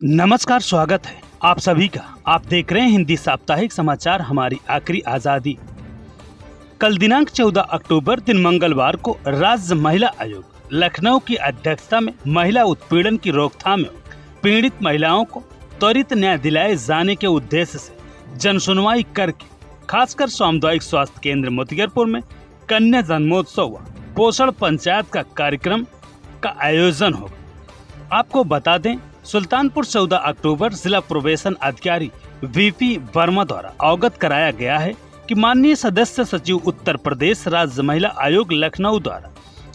नमस्कार, स्वागत है आप सभी का। आप देख रहे हैं हिंदी साप्ताहिक समाचार हमारी आखिरी आज़ादी। कल दिनांक 14 अक्टूबर दिन मंगलवार को राज्य महिला आयोग लखनऊ की अध्यक्षता में महिला उत्पीड़न की रोकथाम एवं पीड़ित महिलाओं को त्वरित न्याय दिलाए जाने के उद्देश्य से जनसुनवाई करके खासकर सामुदायिक स्वास्थ्य केंद्र मोतिगरपुर में कन्या जन्मोत्सव व पोषण पंचायत का कार्यक्रम का आयोजन होगा। आपको बता दें, सुल्तानपुर 14 अक्टूबर जिला प्रोबेशन अधिकारी वीपी वर्मा द्वारा अवगत कराया गया है कि माननीय सदस्य सचिव उत्तर प्रदेश राज्य महिला आयोग लखनऊ द्वारा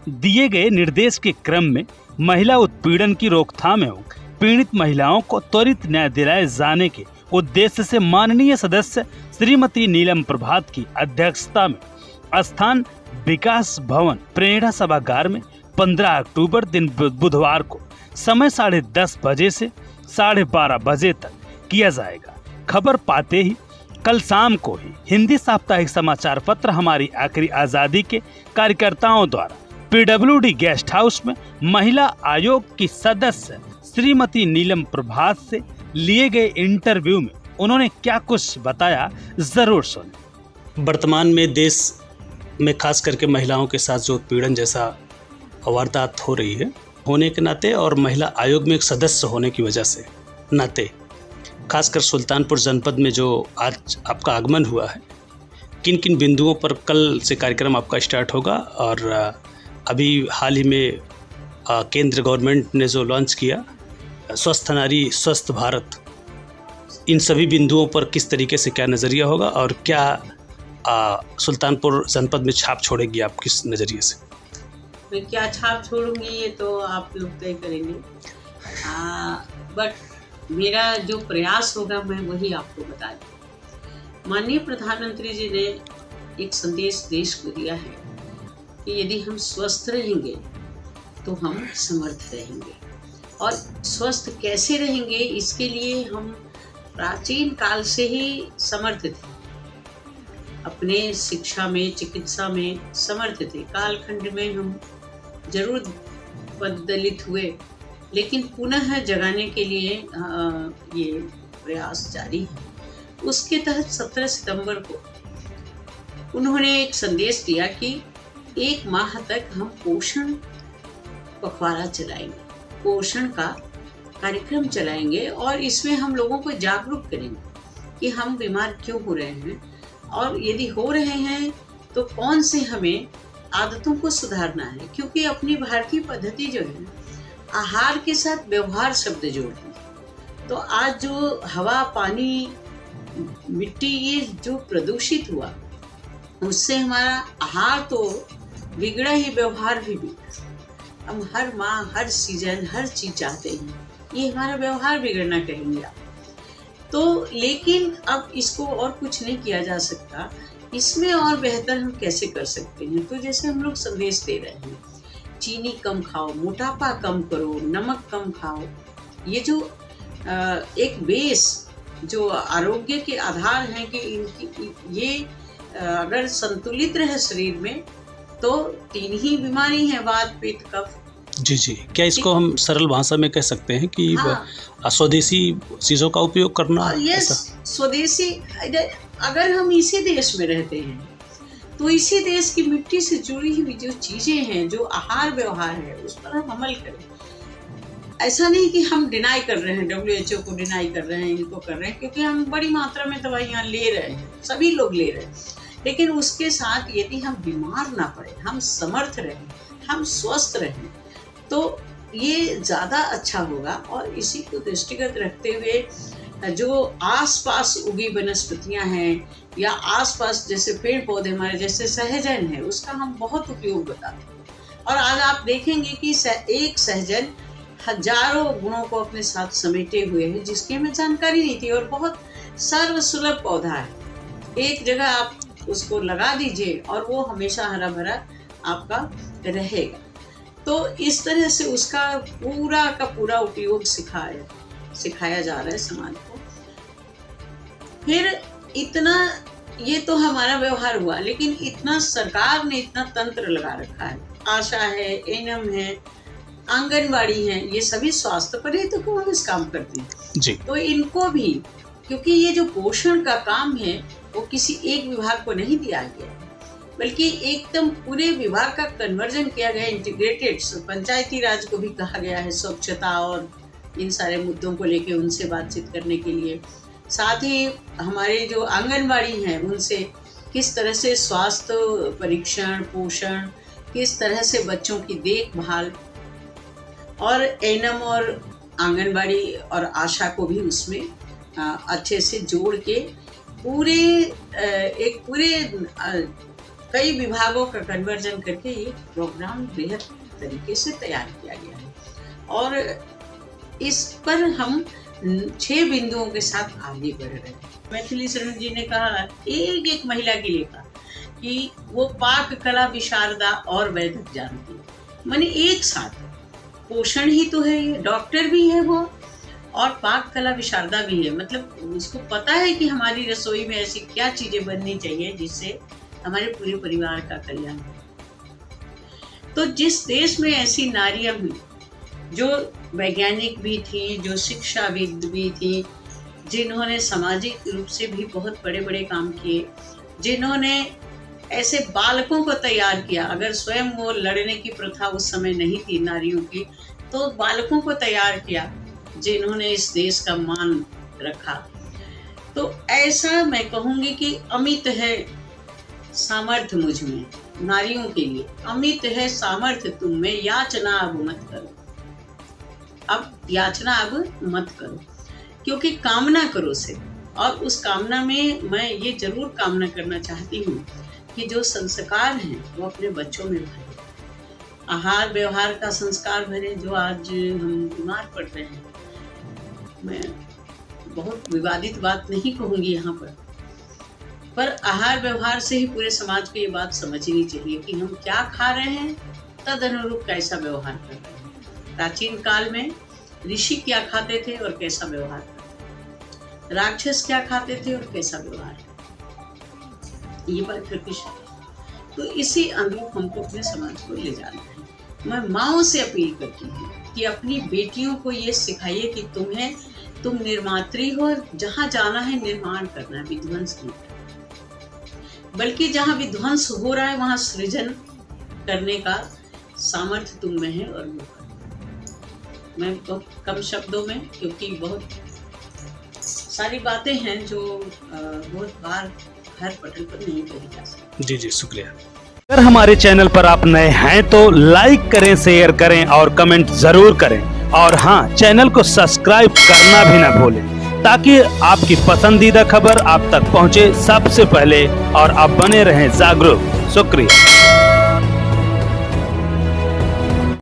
दिए गए निर्देश के क्रम में महिला उत्पीड़न की रोकथाम एवं पीड़ित महिलाओं को त्वरित न्याय दिलाए जाने के उद्देश्य से माननीय सदस्य श्रीमती नीलम प्रभात की अध्यक्षता में स्थान विकास भवन प्रेरणा सभागार में 15 अक्टूबर दिन बुधवार को समय 10:30 बजे से 12:30 बजे तक किया जाएगा। खबर पाते ही कल शाम को ही हिंदी साप्ताहिक समाचार पत्र हमारी आखिरी आज़ादी के कार्यकर्ताओं द्वारा पीडब्ल्यूडी गेस्ट हाउस में महिला आयोग की सदस्य श्रीमती नीलम प्रभात से लिए गए इंटरव्यू में उन्होंने क्या कुछ बताया, जरूर सुनें। वर्तमान में देश में खास करके महिलाओं के साथ जो उत्पीड़न जैसा वारदात हो रही है, होने के नाते और महिला आयोग में एक सदस्य होने की वजह से नाते खासकर सुल्तानपुर जनपद में जो आज आपका आगमन हुआ है, किन किन बिंदुओं पर कल से कार्यक्रम आपका स्टार्ट होगा और अभी हाल ही में केंद्र गवर्नमेंट ने जो लॉन्च किया स्वस्थ नारी स्वस्थ भारत, इन सभी बिंदुओं पर किस तरीके से क्या नज़रिया होगा और क्या सुल्तानपुर जनपद में छाप छोड़ेगी आप किस नज़रिए से? मैं क्या छाप छोड़ूंगी ये तो आप लोग तय करेंगे, बट मेरा जो प्रयास होगा मैं वही आपको बता दूँ। माननीय प्रधानमंत्री जी ने एक संदेश देश को दिया है कि यदि हम स्वस्थ रहेंगे तो हम समर्थ रहेंगे, और स्वस्थ कैसे रहेंगे इसके लिए हम प्राचीन काल से ही समर्थ थे, अपने शिक्षा में चिकित्सा में समर्थ थे। कालखंड में हम जरूर पददलित हुए, लेकिन पुनः जगाने के लिए ये प्रयास जारी है। उसके तहत 17 सितंबर को उन्होंने एक संदेश दिया कि 1 माह तक हम पोषण पखवाड़ा चलाएंगे, पोषण का कार्यक्रम चलाएंगे और इसमें हम लोगों को जागरूक करेंगे कि हम बीमार क्यों हो रहे हैं और यदि हो रहे हैं तो कौन से हमें आदतों को सुधारना है, क्योंकि अपनी भारतीय पद्धति जो है आहार के साथ व्यवहार शब्द जोड़ती है। तो आज जो हवा पानी मिट्टी ये जो प्रदूषित हुआ उससे हमारा आहार तो बिगड़ा ही, व्यवहार भी बिगड़ा। हम हर माह हर सीजन हर चीज चाहते हैं, ये हमारा व्यवहार बिगड़ना कहेंगे आप तो, लेकिन अब इसको और कुछ नहीं किया जा सकता। इसमें और बेहतर हम कैसे कर सकते हैं? तो जैसे हम लोग संदेश दे रहे हैं, चीनी कम खाओ, मोटापा कम करो, नमक कम खाओ। ये जो एक बेस जो आरोग्य के आधार हैं कि इनकी ये अगर संतुलित रहे शरीर में तो 3 ही बीमारी है, वात पित्त कफ। जी, क्या इसको हम सरल भाषा में कह सकते हैं कि स्वदेशी चीज़ों का उपयोग करना? यस, स्वदेशी। अगर हम इसी देश में रहते हैं तो इसी देश की मिट्टी से जुड़ी हुई जो चीजें हैं, जो आहार व्यवहार है, उस पर हम अमल करें। ऐसा नहीं कि हम डिनाई कर रहे हैं, WHO को डिनाई कर रहे हैं, इनको कर रहे हैं, क्योंकि हम बड़ी मात्रा में दवाइयाँ ले रहे हैं, सभी लोग ले रहे हैं, लेकिन उसके साथ यदि हम बीमार ना पड़े, हम समर्थ रहें, हम स्वस्थ रहें, तो ये ज़्यादा अच्छा होगा। और इसी को दृष्टिगत रखते हुए जो आसपास उगी वनस्पतियां हैं या आसपास जैसे पेड़ पौधे हमारे जैसे सहजन है, उसका हम बहुत उपयोग बताते हैं। और आज आप देखेंगे कि एक सहजन हजारों गुणों को अपने साथ समेटे हुए है, जिसकी हमें जानकारी नहीं थी, और बहुत सर्वसुलभ पौधा है। एक जगह आप उसको लगा दीजिए और वो हमेशा हरा भरा आपका रहेगा। तो इस तरह से उसका पूरा का पूरा उपयोग सिखाया जा रहा है समाज को। फिर इतना, ये तो हमारा व्यवहार हुआ, लेकिन इतना सरकार ने इतना तंत्र लगा रखा है, आशा है, एनम है, आंगनबाड़ी हैं, ये सभी स्वास्थ्य पर ही तो इस काम करती हैं। जी तो इनको भी, क्योंकि ये जो पोषण का काम है वो किसी एक विभाग को नहीं दिया गया है, बल्कि एकदम पूरे विभाग का कन्वर्जन किया गया, इंटीग्रेटेड। पंचायती राज को भी कहा गया है स्वच्छता और इन सारे मुद्दों को लेके उनसे बातचीत करने के लिए। साथ ही हमारे जो आंगनबाड़ी हैं उनसे किस तरह से स्वास्थ्य परीक्षण, पोषण, किस तरह से बच्चों की देखभाल, और एनएम और आंगनबाड़ी और आशा को भी उसमें अच्छे से जोड़ के पूरे कई विभागों का कन्वर्जन करके ये प्रोग्राम बेहद तरीके से तैयार किया गया है। और इस पर हम 6 बिंदुओं के साथ आगे बढ़ रहे हैं। मैथिली शरण जी ने कहा, एक महिला के लिए कहा कि वो पाक कला विशारदा और वैदिक जानती है। मैंने एक साथ पोषण ही तो है, ये डॉक्टर भी है वो और पाक कला विशारदा भी है। मतलब उसको पता है कि हमारी रसोई में ऐसी क्या चीजें बननी चाहिए जिससे हमारे पूरे परिवार का कल्याण हो। तो जिस देश में ऐसी नारियां हुई जो वैज्ञानिक भी थी, जो शिक्षाविद भी थी, जिन्होंने सामाजिक रूप से भी बहुत बड़े बड़े काम किए, जिन्होंने ऐसे बालकों को तैयार किया। अगर स्वयं वो लड़ने की प्रथा उस समय नहीं थी नारियों की, तो बालकों को तैयार किया जिन्होंने इस देश का मान रखा। तो ऐसा मैं कहूँगी कि अमित है सामर्थ्य मुझ में, नारियों के लिए अमित है सामर्थ्य तुम में, याचना अब मत करो। अब याचना अब मत करो, क्योंकि कामना करो से। और उस कामना में मैं ये जरूर कामना करना चाहती हूँ कि जो संस्कार हैं वो अपने बच्चों में भरे, आहार व्यवहार का संस्कार भरे। जो आज हम बीमार पड़ रहे हैं, मैं बहुत विवादित बात नहीं कहूँगी यहाँ पर आहार व्यवहार से ही पूरे समाज को ये बात समझनी चाहिए कि हम क्या खा रहे हैं, तद अनुरूप कैसा व्यवहार कर रहे हैं। प्राचीन काल में ऋषि क्या खाते थे और कैसा व्यवहार करते थे, राक्षस क्या खाते थे और कैसा व्यवहार, ये प्रकृति। तो इसी अनुरूप हमको अपने समाज को ले जाना है। मैं माँओं से अपील करती हूँ कि अपनी बेटियों को ये सिखाइए कि तुम निर्मात्री हो, जहाँ जाना है निर्माण करना है, विध्वंस नहीं करना। बल्कि जहाँ विध्वंस हो रहा है वहाँ सृजन करने का सामर्थ्य तुम में है और वो करना। मैं बहुत कम शब्दों में, क्योंकि बहुत सारी बातें हैं जो बहुत बार हर पटल पर नहीं कही जा सकती। जी शुक्रिया। अगर हमारे चैनल पर आप नए हैं तो लाइक करें, शेयर करें और कमेंट जरूर करें। और हाँ, चैनल को सब्सक्राइब करना भी ना भूलें, ताकि आपकी पसंदीदा खबर आप तक पहुंचे सबसे पहले और आप बने रहें जागरूक। शुक्रिया।